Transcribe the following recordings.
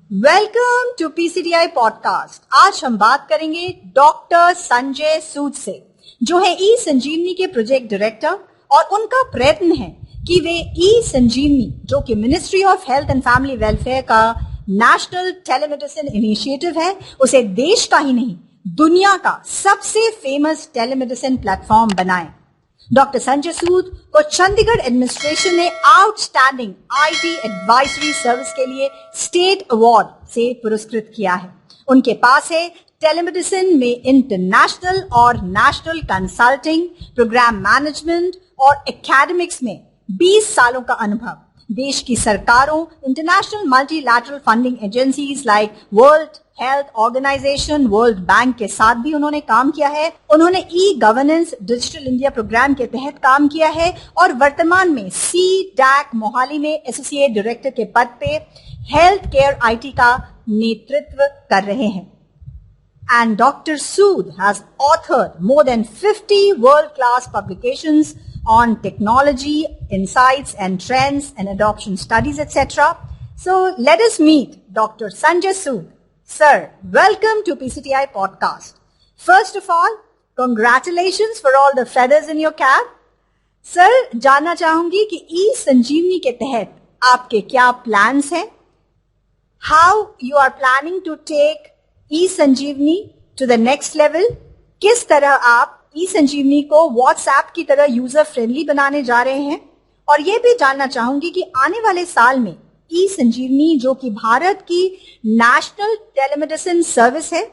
Welcome to PCTI podcast. आज हम बात करेंगे डॉक्टर संजय सूद से, जो है ई संजीवनी के प्रोजेक्ट डायरेक्टर, और उनका प्रयत्न है कि वे ई संजीवनी, जो कि ministry of health and family welfare का नेशनल टेलीमेडिसिन इनिशिएटिव है, उसे देश का ही नहीं दुनिया का सबसे फेमस टेलीमेडिसिन प्लेटफॉर्म बनाए। डॉक्टर संजय सूद को चंडीगढ़ एडमिनिस्ट्रेशन ने आउटस्टैंडिंग आईटी एडवाइजरी सर्विस के लिए स्टेट अवार्ड से पुरस्कृत किया है। उनके पास है टेलीमेडिसिन में इंटरनेशनल और नेशनल कंसल्टिंग, प्रोग्राम मैनेजमेंट और एकेडमिक्स में 20 सालों का अनुभव। देश की सरकारों, international multilateral funding agencies like world health organization, world bank के साथ भी उन्होंने काम किया है। उन्होंने e governance digital India program के तहत काम किया है और वर्तमान में CDAC मोहाली में एसोसिएट डायरेक्टर के पद पे हेल्थ केयर आईटी का नेतृत्व कर रहे हैं। And Dr. Sood has authored more than 50 world-class publications on technology, insights and trends and adoption studies, etc. So let us meet Dr. Sanjay Sood. Sir, welcome to PCTI podcast. First of all, congratulations for all the feathers in your cap. Sir, जानना चाहूंगी कि ई संजीवनी के तहत आपके क्या plans हैं? How you are planning to take e Sanjeevani to the next level? किस तरह आप ई संजीवनी को व्हाट्सएप की तरह यूजर फ्रेंडली बनाने जा रहे हैं? और ये भी जानना चाहूंगी कि आने वाले साल में ई संजीवनी, जो कि भारत की नेशनल टेलीमेडिसिन सर्विस है,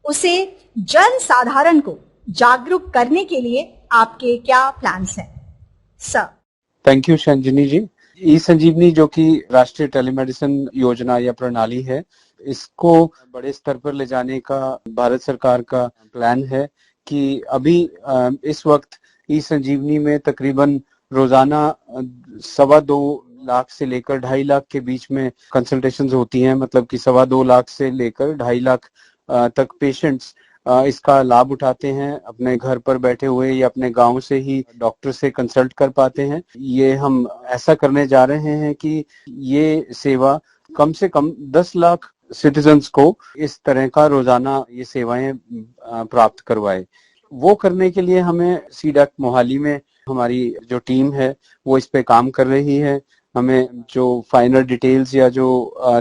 उसे जन साधारण को जागरूक करने के लिए आपके क्या प्लान्स हैं? सर, थैंक यू संजनी जी। ई संजीवनी जो कि राष्ट्रीय टेलीमेडिसिन योजना या प्रणाली है, इसको बड़े स्तर पर ले जाने का भारत सरकार का प्लान है कि अभी इस वक्त ई संजीवनी में तकरीबन रोजाना 2.25 लाख से लेकर 2.5 लाख के बीच में कंसल्टेशंस होती हैं। मतलब कि 2.25 लाख से लेकर 2.5 लाख तक पेशेंट्स इसका लाभ उठाते हैं। अपने घर पर बैठे हुए या अपने गांव से ही डॉक्टर से कंसल्ट कर पाते हैं। ये हम ऐसा करने जा रहे हैं कि ये सेवा कम से कम 10 लाख सिटीजन्स को इस तरह का रोजाना ये सेवाएं प्राप्त करवाए। वो करने के लिए हमें CDAC मोहाली में हमारी जो टीम है वो इस पे काम कर रही है। हमें जो फाइनल डिटेल्स या जो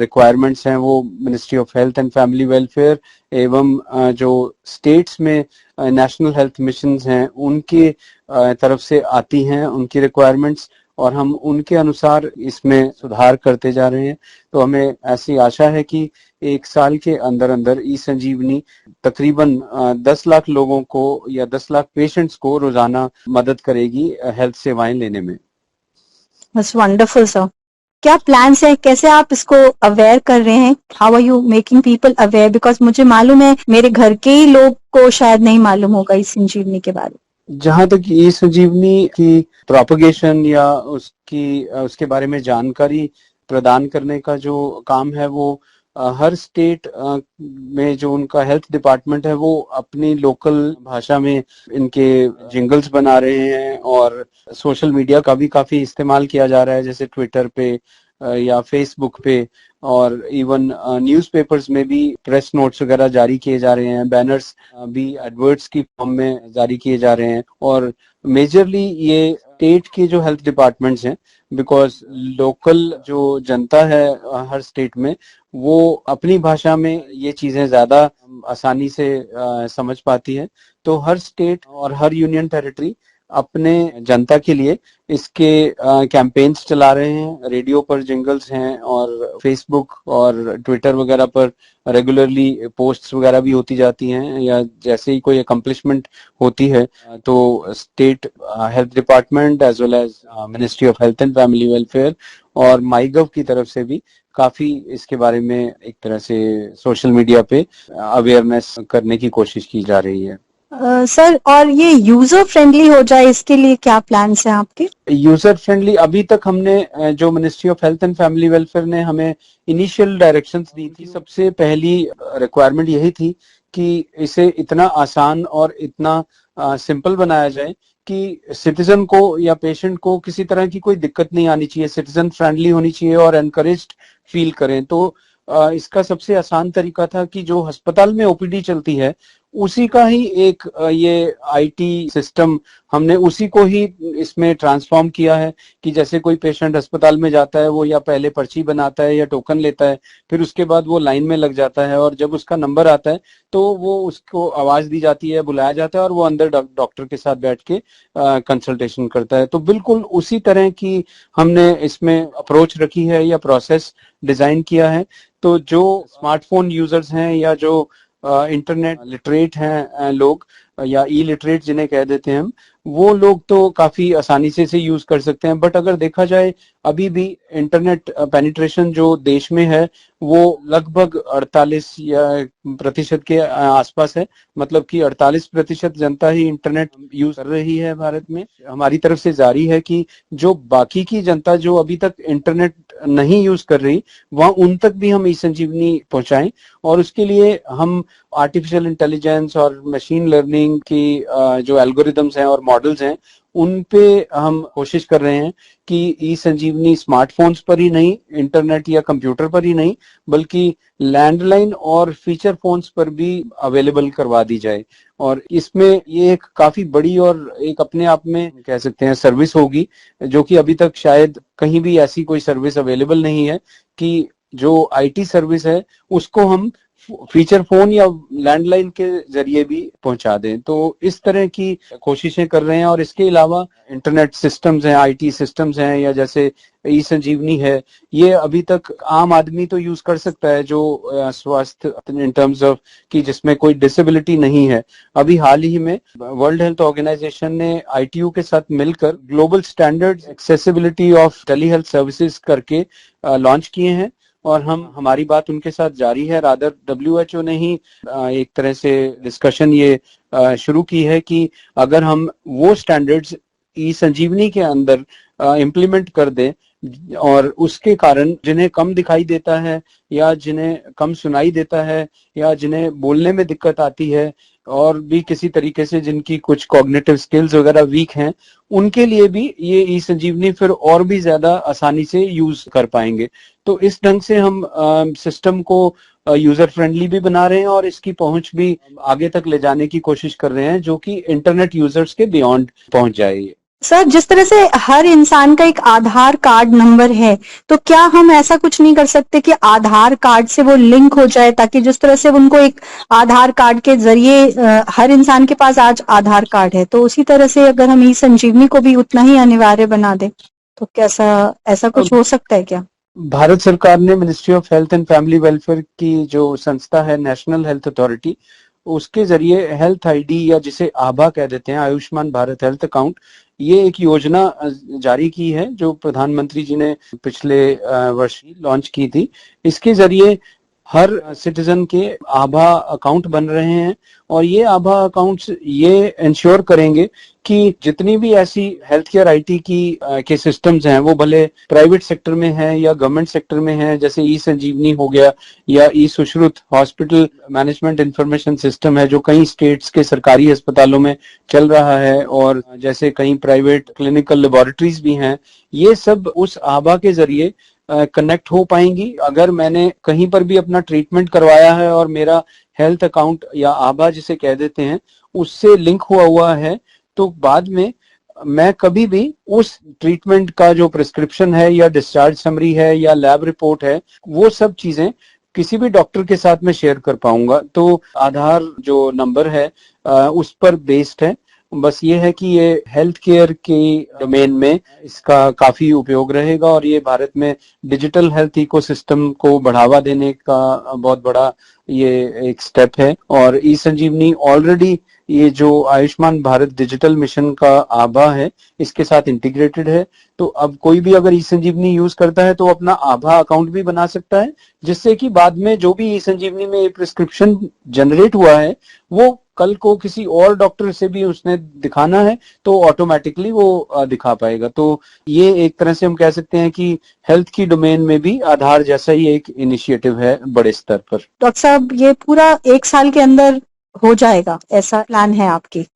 रिक्वायरमेंट्स हैं वो ministry of health and family welfare एवं जो स्टेट्स में नेशनल हेल्थ मिशन हैं उनके तरफ से आती हैं, उनकी रिक्वायरमेंट्स, और हम उनके अनुसार इसमें सुधार करते जा रहे हैं। तो हमें ऐसी आशा है कि 1 साल के अंदर अंदर ई संजीवनी तकरीबन 10 लाख लोगों को या 10 लाख पेशेंट्स को रोजाना मदद करेगी हेल्थ सेवाएं लेने में। That's wonderful, sir. क्या प्लान्स है, कैसे आप इसको अवेयर कर रहे हैं? How are you making people aware? Because मुझे मालूम है मेरे घर के ही लोग को शायद नहीं मालूम होगा इस संजीवनी के बारे में। जहां तक ई संजीवनी की प्रोपगेशन या उसके बारे में जानकारी प्रदान करने का जो काम है वो हर स्टेट में जो उनका हेल्थ डिपार्टमेंट है वो अपनी लोकल भाषा में इनके जिंगल्स बना रहे हैं, और सोशल मीडिया का भी काफी इस्तेमाल किया जा रहा है, जैसे ट्विटर पे या फेसबुक पे, और इवन न्यूज़पेपर्स में भी प्रेस नोट्स वगैरह जारी किए जा रहे हैं, बैनर्स भी एडवर्ट्स की फॉर्म में जारी किए जा रहे हैं। और मेजरली ये स्टेट के जो हेल्थ डिपार्टमेंट्स हैं, बिकॉज लोकल जो जनता है हर स्टेट में वो अपनी भाषा में ये चीजें ज्यादा आसानी से समझ पाती है, तो हर स्टेट और हर यूनियन टेरिटरी अपने जनता के लिए इसके कैंपेन्स चला रहे हैं। रेडियो पर जिंगल्स हैं और फेसबुक और ट्विटर वगैरह पर रेगुलरली पोस्ट्स वगैरह भी होती जाती हैं, या जैसे ही कोई अकम्पलिशमेंट होती है तो state health department as well as ministry of health and family welfare और माईगव की तरफ से भी काफी इसके बारे में एक तरह से सोशल मीडिया पे अवेयरनेस करने की कोशिश की जा रही है। सर, और ये यूजर फ्रेंडली हो जाए इसके लिए क्या प्लान्स हैं आपके? यूजर फ्रेंडली अभी तक हमने जो ministry of health and family welfare ने हमें इनिशियल डायरेक्शंस दी थी, सबसे पहली रिक्वायरमेंट यही थी कि इसे इतना आसान और इतना सिंपल बनाया जाए कि सिटीजन को या पेशेंट को किसी तरह की कोई दिक्कत नहीं आनी चाहिए, सिटीजन फ्रेंडली होनी चाहिए और एनकरेज्ड फील करें। तो इसका सबसे आसान तरीका था कि जो अस्पताल में ओपीडी चलती है उसी का ही एक ये आईटी सिस्टम हमने उसी को ही इसमें ट्रांसफॉर्म किया है कि जैसे कोई पेशेंट अस्पताल में जाता है वो या पहले पर्ची बनाता है या टोकन लेता है, फिर उसके बाद वो लाइन में लग जाता है और जब उसका नंबर आता है तो वो उसको आवाज दी जाती है, बुलाया जाता है और वो अंदर डॉक्टर के साथ बैठ के कंसल्टेशन करता है। तो बिल्कुल उसी तरह की हमने इसमें अप्रोच रखी है या प्रोसेस डिजाइन किया है। तो जो स्मार्टफोन यूजर्स हैं या जो इंटरनेट लिटरेट हैं लोग या ई लिटरेट जिन्हें कह देते हैं हम, वो लोग तो काफी आसानी से इसे यूज कर सकते हैं। बट अगर देखा जाए अभी भी इंटरनेट पेनिट्रेशन जो देश में है वो लगभग 48 या प्रतिशत के आसपास है। मतलब कि 48% जनता ही इंटरनेट यूज कर रही है भारत में। हमारी तरफ से जारी है कि जो बाकी की जनता जो अभी तक इंटरनेट नहीं यूज कर रही वहां उन तक भी हम ई संजीवनी पहुंचाएं। और उसके लिए हम आर्टिफिशियल इंटेलिजेंस और मशीन लर्निंग की जो एल्गोरिदम्स हैं और मॉडल्स हैं उन पे हम कोशिश कर रहे हैं कि ई संजीवनी स्मार्टफोन्स पर ही नहीं, इंटरनेट या कंप्यूटर पर ही नहीं, बल्कि लैंडलाइन और फीचर फोन्स पर भी अवेलेबल करवा दी जाए। और इसमें ये एक काफी बड़ी और एक अपने आप में कह सकते हैं सर्विस होगी जो कि अभी तक शायद कहीं भी ऐसी कोई सर्विस अवेलेबल नहीं है कि जो आईटी सर्विस है उसको हम फीचर फोन या लैंडलाइन के जरिए भी पहुंचा दें। तो इस तरह की कोशिशें कर रहे हैं। और इसके अलावा इंटरनेट सिस्टम्स हैं, आईटी सिस्टम्स हैं, या जैसे ई संजीवनी है, ये अभी तक आम आदमी तो यूज कर सकता है जो स्वास्थ्य इन टर्म्स ऑफ कि जिसमें कोई डिसेबिलिटी नहीं है। अभी हाल ही में वर्ल्ड हेल्थ ऑर्गेनाइजेशन ने आईटीयू के साथ मिलकर global standard accessibility of telehealth services करके लॉन्च किए हैं और हम हमारी बात उनके साथ जारी है। रादर डब्ल्यूएचओ ने ही एक तरह से डिस्कशन ये शुरू की है कि अगर हम वो स्टैंडर्ड्स ई संजीवनी के अंदर इम्प्लीमेंट कर दें और उसके कारण जिन्हें कम दिखाई देता है या जिन्हें कम सुनाई देता है या जिन्हें बोलने में दिक्कत आती है और भी किसी तरीके से जिनकी कुछ कॉग्निटिव स्किल्स वगैरह वीक हैं, उनके लिए भी ये ई संजीवनी फिर और भी ज्यादा आसानी से यूज कर पाएंगे। तो इस ढंग से हम सिस्टम को यूजर फ्रेंडली भी बना रहे हैं और इसकी पहुंच भी आगे तक ले जाने की कोशिश कर रहे हैं जो कि इंटरनेट यूजर्स के बियॉन्ड पहुंच जाए। सर, जिस तरह से हर इंसान का एक आधार कार्ड नंबर है, तो क्या हम ऐसा कुछ नहीं कर सकते कि आधार कार्ड से वो लिंक हो जाए, ताकि जिस तरह से उनको एक आधार कार्ड के जरिए हर इंसान के पास आज आधार कार्ड है, तो उसी तरह से अगर हम ई संजीवनी को भी उतना ही अनिवार्य बना दें तो कैसा ऐसा कुछ हो सकता है क्या? भारत सरकार ने ministry of health and family welfare की जो संस्था है नेशनल हेल्थ अथॉरिटी, उसके जरिए हेल्थ आईडी या जिसे आभा कह देते हैं, आयुष्मान भारत हेल्थ अकाउंट, ये एक योजना जारी की है जो प्रधानमंत्री जी ने पिछले वर्ष लॉन्च की थी। इसके जरिए हर सिटीजन के आभा अकाउंट बन रहे हैं और ये आभा अकाउंट्स ये इंश्योर करेंगे कि जितनी भी ऐसी हेल्थ केयर आईटी की के सिस्टम्स हैं वो भले प्राइवेट सेक्टर में हैं या गवर्नमेंट सेक्टर में हैं, जैसे ई संजीवनी हो गया या e Sushrut hospital management information system है जो कई स्टेट्स के सरकारी अस्पतालों में चल रहा है और जैसे कई प्राइवेट क्लिनिकल लेबोरेटरीज भी हैं, ये सब उस आभा के जरिए कनेक्ट हो पाएंगी। अगर मैंने कहीं पर भी अपना ट्रीटमेंट करवाया है और मेरा हेल्थ अकाउंट या आभा जिसे कह देते हैं उससे लिंक हुआ है, तो बाद में मैं कभी भी उस ट्रीटमेंट का जो प्रिस्क्रिप्शन है या डिस्चार्ज समरी है या लैब रिपोर्ट है, वो सब चीजें किसी भी डॉक्टर के साथ में शेयर कर पाऊंगा। तो आधार जो नंबर है उस पर बेस्ड है। बस ये है कि ये हेल्थ केयर के डोमेन में इसका काफी उपयोग रहेगा और ये भारत में डिजिटल हेल्थ इकोसिस्टम को बढ़ावा देने का बहुत बड़ा ये एक स्टेप है। और ई संजीवनी ऑलरेडी ये जो आयुष्मान भारत डिजिटल मिशन का आभा है इसके साथ इंटीग्रेटेड है। तो अब कोई भी अगर ई संजीवनी यूज करता है तो अपना आभा अकाउंट भी बना सकता है, जिससे कि बाद में जो भी ई संजीवनी में प्रिस्क्रिप्शन जनरेट हुआ है वो कल को किसी और डॉक्टर से भी उसने दिखाना है तो ऑटोमेटिकली वो दिखा पाएगा। तो ये एक तरह से हम कह सकते हैं कि हेल्थ की डोमेन में भी आधार जैसा ही एक इनिशिएटिव है बड़े स्तर पर। डॉक्टर साहब, ये पूरा 1 साल के अंदर हो जाएगा, ऐसा प्लान है आपकी?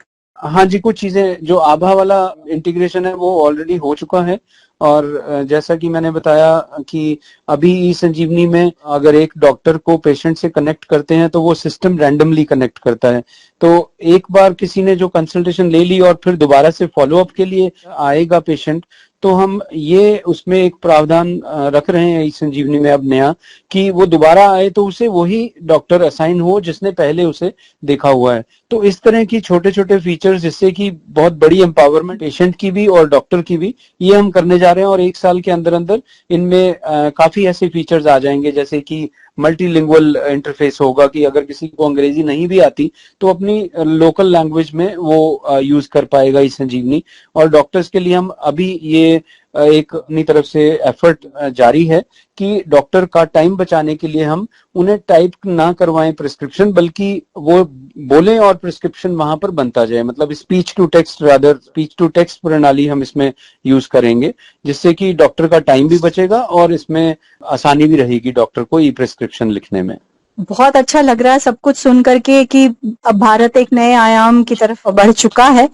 हाँ जी, कुछ चीजें जो आभा वाला इंटीग्रेशन है वो ऑलरेडी हो चुका है। और जैसा कि मैंने बताया कि अभी ई संजीवनी में अगर एक डॉक्टर को पेशेंट से कनेक्ट करते हैं तो वो सिस्टम रैंडमली कनेक्ट करता है। तो एक बार किसी ने जो कंसल्टेशन ले ली और फिर दोबारा से फॉलोअप के लिए आएगा पेशेंट, तो हम ये उसमें एक प्रावधान रख रहे हैं ई संजीवनी में अब नया, कि वो दोबारा आए तो उसे वही डॉक्टर असाइन हो जिसने पहले उसे देखा हुआ है। तो इस तरह की छोटे छोटे फीचर्स जिससे कि बहुत बड़ी एम्पावरमेंट पेशेंट की भी और डॉक्टर की भी, ये हम करने जा रहे हैं। और 1 साल के अंदर अंदर इनमें काफी ऐसे फीचर्स आ जाएंगे, जैसे कि मल्टीलिंगुअल इंटरफेस होगा कि अगर किसी को अंग्रेजी नहीं भी आती तो अपनी लोकल लैंग्वेज में वो यूज कर पाएगा ई संजीवनी। और डॉक्टर्स के लिए हम अभी ये एक अपनी तरफ से एफर्ट जारी है कि डॉक्टर का टाइम बचाने के लिए हम उन्हें टाइप ना करवाएं प्रिस्क्रिप्शन, बल्कि वो बोलें और प्रिस्क्रिप्शन वहां पर बनता जाए। मतलब speech to text, rather speech to text प्रणाली हम इसमें यूज करेंगे, जिससे कि डॉक्टर का टाइम भी बचेगा और इसमें आसानी भी रहेगी डॉक्टर को ई प्रिस्क्रिप्शन लिखने में। बहुत अच्छा लग रहा है सब कुछ सुन करके कि अब भारत एक नए आयाम की तरफ बढ़ चुका है।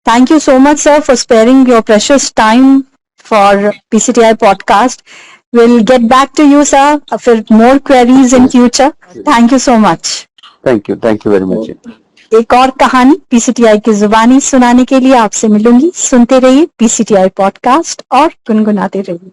Thank you so much, sir, for sparing your precious time for PCTI podcast. We'll get back to you, sir, for more queries in future. Thank you so much. Thank you very much. एक और कहानी PCTI की जुबानी सुनाने के लिए आपसे मिलूंगी। सुनते रहिए PCTI पॉडकास्ट और गुनगुनाते रहिए।